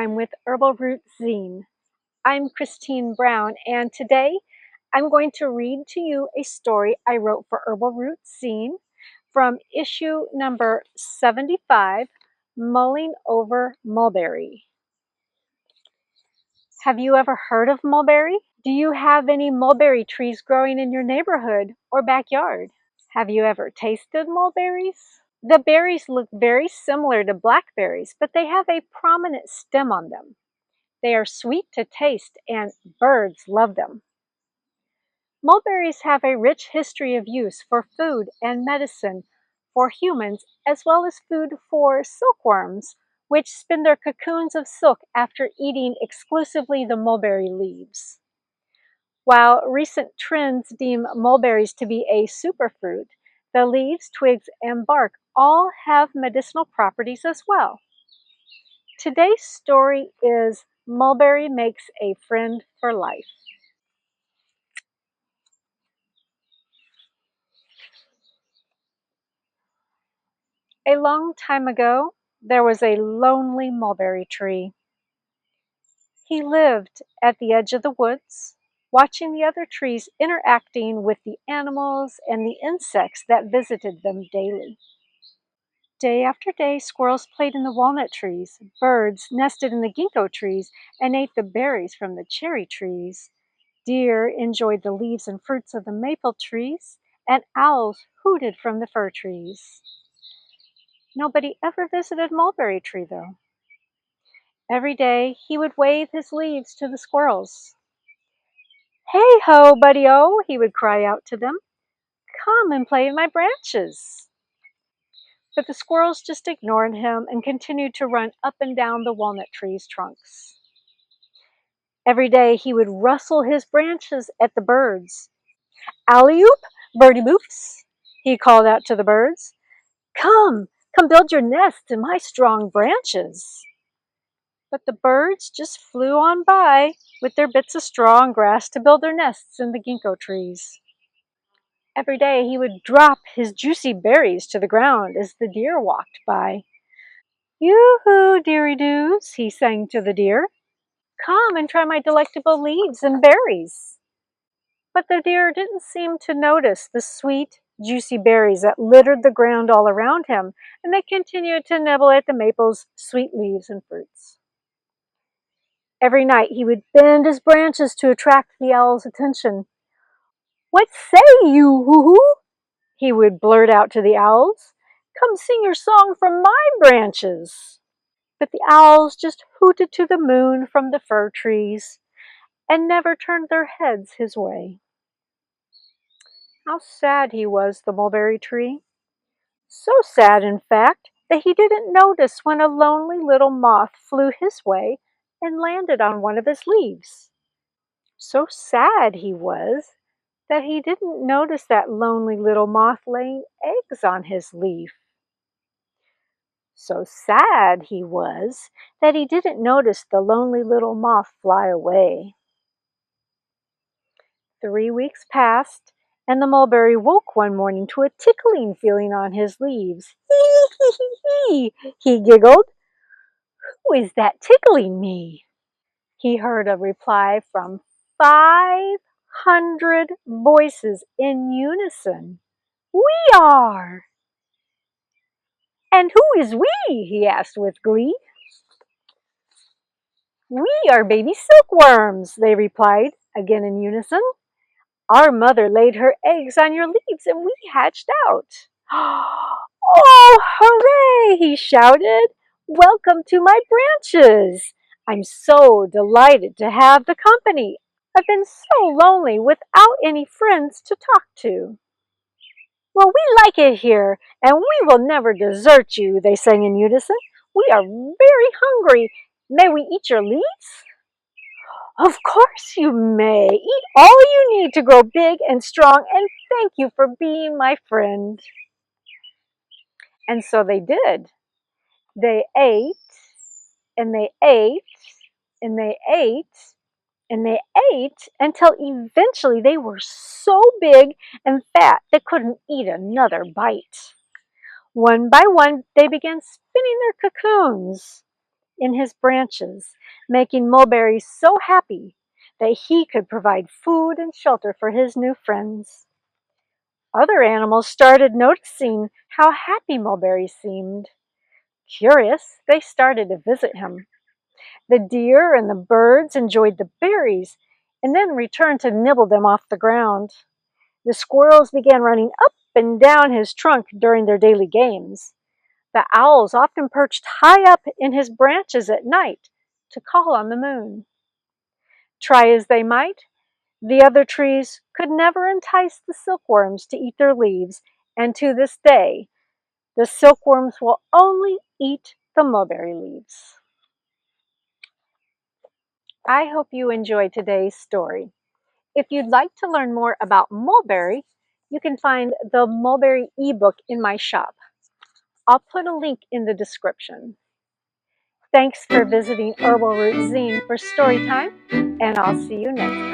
Storytime with Herbal Roots zine. I'm Kristine Brown, and today I'm going to read to you a story I wrote for Herbal Roots zine from issue number 75, Mulling Over Mulberry. Have you ever heard of mulberry? Do you have any mulberry trees growing in your neighborhood or backyard? Have you ever tasted mulberries? The berries look very similar to blackberries, but they have a prominent stem on them. They are sweet to taste and birds love them. Mulberries have a rich history of use for food and medicine for humans, as well as food for silkworms, which spin their cocoons of silk after eating exclusively the mulberry leaves. While recent trends deem mulberries to be a superfruit, the leaves, twigs, and bark all have medicinal properties as well. Today's story is Mulberry Makes a Friend for Life. A long time ago, there was a lonely mulberry tree. He lived at the edge of the woods, watching the other trees interacting with the animals and the insects that visited them daily. Day after day, squirrels played in the walnut trees, birds nested in the ginkgo trees and ate the berries from the cherry trees. Deer enjoyed the leaves and fruits of the maple trees, and owls hooted from the fir trees. Nobody ever visited Mulberry Tree, though. Every day, he would wave his leaves to the squirrels. "Hey ho, buddy-o," he would cry out to them. "Come and play in my branches." But the squirrels just ignored him and continued to run up and down the walnut tree's trunks. Every day, he would rustle his branches at the birds. "Alley-oop, birdie-boops," he called out to the birds. Come build your nests in my strong branches." But the birds just flew on by with their bits of straw and grass to build their nests in the ginkgo trees. Every day he would drop his juicy berries to the ground as the deer walked by. "Yoo-hoo, dearie-doos," he sang to the deer. "Come and try my delectable leaves and berries." But the deer didn't seem to notice the sweet, juicy berries that littered the ground all around him, and they continued to nibble at the maple's sweet leaves and fruits. Every night he would bend his branches to attract the owl's attention. "What say you, hoo-hoo?" he would blurt out to the owls. "Come sing your song from my branches." But the owls just hooted to the moon from the fir trees and never turned their heads his way. How sad he was, the mulberry tree. So sad, in fact, that he didn't notice when a lonely little moth flew his way and landed on one of his leaves. So sad he was that he didn't notice that lonely little moth laying eggs on his leaf. So sad he was that he didn't notice the lonely little moth fly away. 3 weeks passed, and the mulberry woke one morning to a tickling feeling on his leaves. "Hee hee hee hee," he giggled. "Who is that tickling me?" He heard a reply from 500 voices in unison. "We are!" "And who is we?" he asked with glee. "We are baby silkworms," they replied, again in unison. "Our mother laid her eggs on your leaves and we hatched out." "Oh, hooray!" he shouted. "Welcome to my branches. I'm so delighted to have the company. I've been so lonely without any friends to talk to." "Well, we like it here, and we will never desert you," they sang in unison. "We are very hungry. May we eat your leaves?" "Of course you may. Eat all you need to grow big and strong, and thank you for being my friend." And so they did. They ate, and they ate, and they ate, and they ate until eventually they were so big and fat they couldn't eat another bite. One by one, they began spinning their cocoons. in his branches, making Mulberry so happy that he could provide food and shelter for his new friends. Other animals started noticing how happy Mulberry seemed. Curious, they started to visit him. The deer and the birds enjoyed the berries and then returned to nibble them off the ground. The squirrels began running up and down his trunk during their daily games. The owls often perched high up in his branches at night to call on the moon. Try as they might, the other trees could never entice the silkworms to eat their leaves, and to this day, the silkworms will only eat the mulberry leaves. I hope you enjoyed today's story. If you'd like to learn more about mulberry, you can find the Mulberry ebook in my shop. I'll put a link in the description. Thanks for visiting Herbal Roots Zine for Storytime, and I'll see you next time.